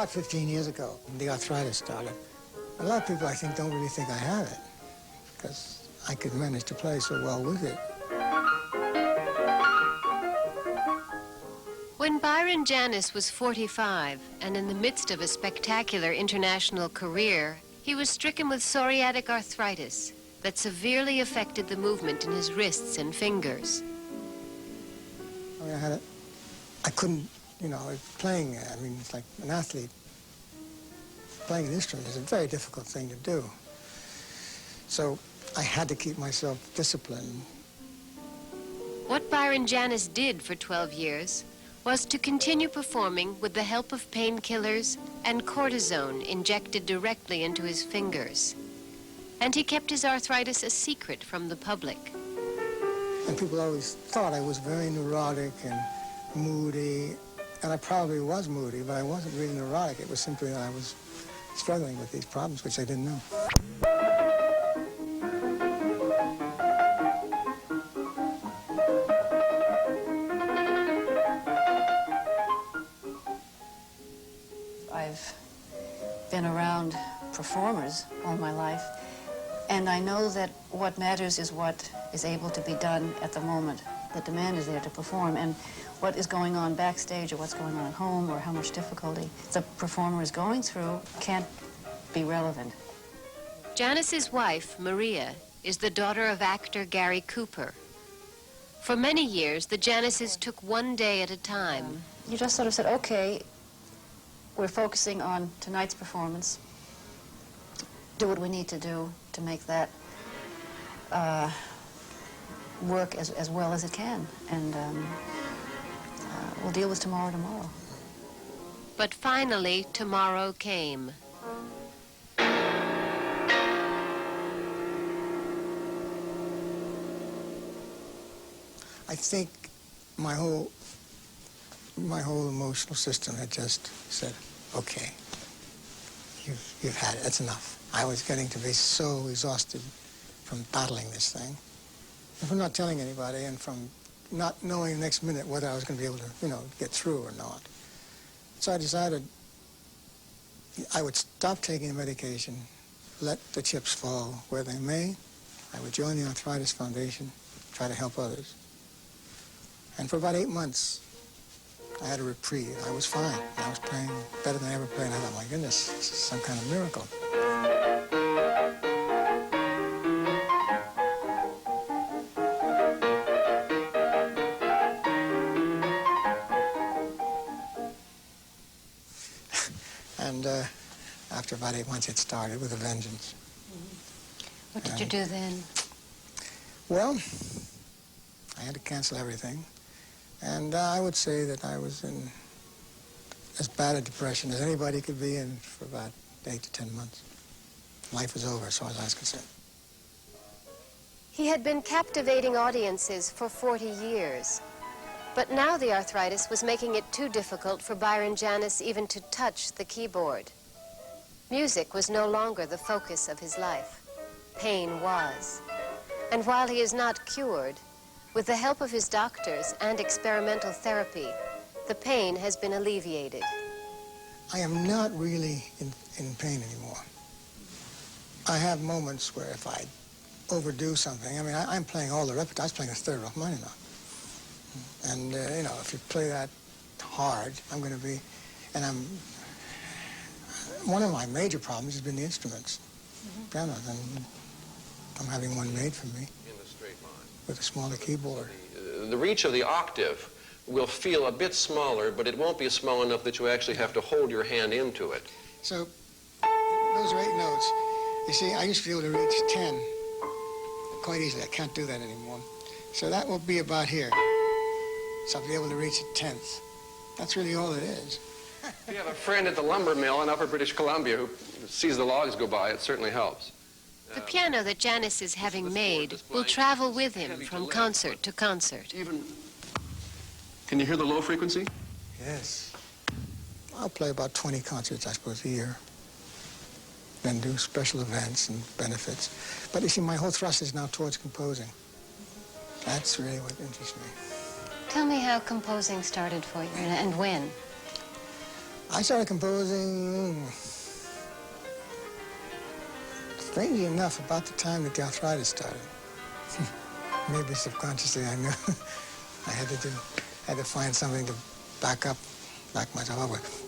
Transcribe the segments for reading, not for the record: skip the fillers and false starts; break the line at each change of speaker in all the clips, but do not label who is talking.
about 15 years ago, the arthritis started. A lot of people, I think, don't really think I have it because I could manage to play so well with it.
When Byron Janis was 45 and in the midst of a spectacular international career, he was stricken with psoriatic arthritis that severely affected the movement in his wrists and fingers.
I mean, I couldn't, you know, playing, I mean, it's like an athlete. Playing an instrument is a very difficult thing to do. So I had to keep myself disciplined.
What Byron Janis did for 12 years was to continue performing with the help of painkillers and cortisone injected directly into his fingers. And he kept his arthritis a secret from the public.
And people always thought I was very neurotic and moody, and I probably was moody, but I wasn't really neurotic. It was simply that I was struggling with these problems, which I didn't know.
I've been around performers all my life, and I know that what matters is what is able to be done at the moment. The demand is there to perform, and what is going on backstage or what's going on at home or how much difficulty the performer is going through can't be relevant.
Janis's wife, Maria, is the daughter of actor Gary Cooper. For many years, the Janises took one day at a time.
You just sort of said, okay, we're focusing on tonight's performance. Do what we need to do to make that work as well as it can. And we'll deal with tomorrow.
But finally, tomorrow came.
I think my whole emotional system had just said, okay, you've had it, that's enough. I was getting to be so exhausted from battling this thing, and from not telling anybody, and from not knowing the next minute whether I was going to be able to, you know, get through or not. So I decided I would stop taking the medication, let the chips fall where they may. I would join the Arthritis Foundation, try to help others. And for about 8 months, I had a reprieve. I was fine. I was playing better than I ever played. And I thought, my goodness, this is some kind of miracle. And after about 8 months, it started with a vengeance.
What did you do then?
Well, I had to cancel everything. And I would say that I was in as bad a depression as anybody could be in for about 8 to 10 months. Life was over, as far as I was concerned.
He had been captivating audiences for 40 years. But now the arthritis was making it too difficult for Byron Janis even to touch the keyboard. Music was no longer the focus of his life. Pain was. And while he is not cured, with the help of his doctors and experimental therapy, the pain has been alleviated.
I am not really in pain anymore. I have moments where if I overdo something, I mean, I'm playing all the repertoire. I was playing a third Rachmaninoff. And, you know, if you play that hard, I'm going to be, and one of my major problems has been the instruments, pianos, and I'm having one made for me. With a smaller keyboard.
The reach of the octave will feel a bit smaller, but it won't be small enough that you actually have to hold your hand into it.
So, those are 8 notes. You see, I used to be able to reach 10 quite easily. I can't do that anymore. So that will be about here. So I'll be able to reach a 10th. That's really all it is.
If you have a friend at the lumber mill in Upper British Columbia who sees the logs go by, it certainly helps.
The piano that Janis is having made will travel with him from concert to concert.
Can you hear the low frequency?
Yes. I'll play about 20 concerts, I suppose, a year. Then do special events and benefits. But you see, my whole thrust is now towards composing. That's really what interests me.
Tell me how composing started for you and when.
I started composing, strangely enough, about the time that the arthritis started. Maybe subconsciously I knew I had to find something to back myself up with.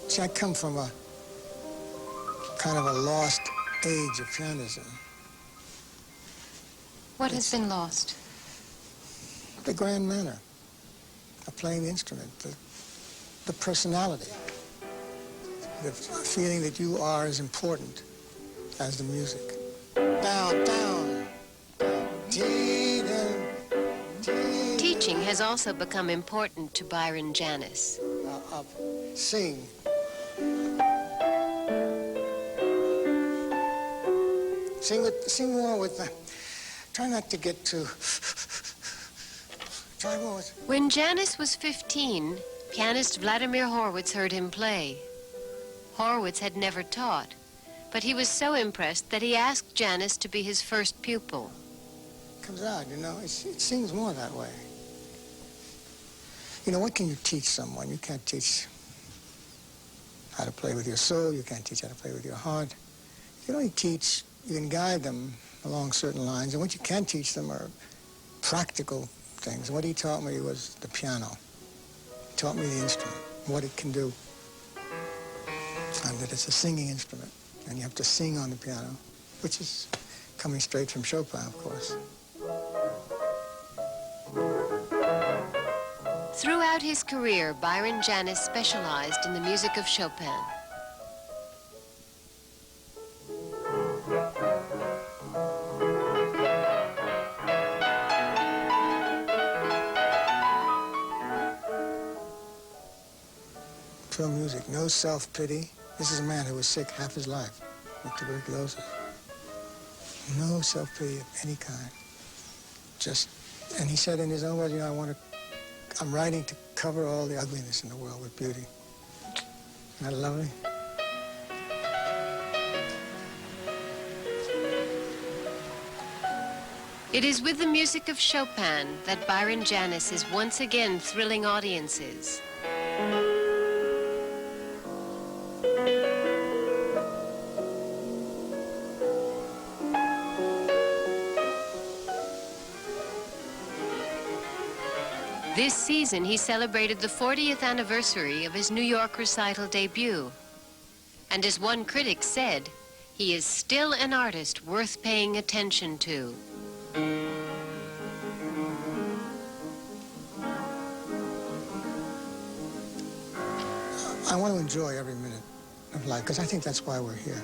See, I come from a kind of a lost age of pianism.
What has been lost?
The grand manner of playing the instrument, the personality, the feeling that you are as important as the music. Down, down, dee, down, dee.
Teaching has also become important to Byron Janis.
Up, sing. Sing more with the, try not to get too, try more with.
When Janis was 15, pianist Vladimir Horwitz heard him play. Horwitz had never taught, but he was so impressed that he asked Janis to be his first pupil.
It comes out, you know, it sings more that way. You know, what can you teach someone? You can't teach how to play with your soul. You can't teach how to play with your heart. You can only teach, you can guide them along certain lines. And what you can teach them are practical things. And what he taught me was the piano. He taught me the instrument, what it can do. And that it's a singing instrument. And you have to sing on the piano, which is coming straight from Chopin, of course.
Throughout his career, Byron Janis specialized in the music of Chopin.
Pure music, no self-pity. This is a man who was sick half his life with tuberculosis. No self-pity of any kind. And he said in his own words, you know, I'm writing to cover all the ugliness in the world with beauty. Isn't that lovely?
It is with the music of Chopin that Byron Janis is once again thrilling audiences. This season, he celebrated the 40th anniversary of his New York recital debut. And as one critic said, he is still an artist worth paying attention to.
I want to enjoy every minute of life, because I think that's why we're here.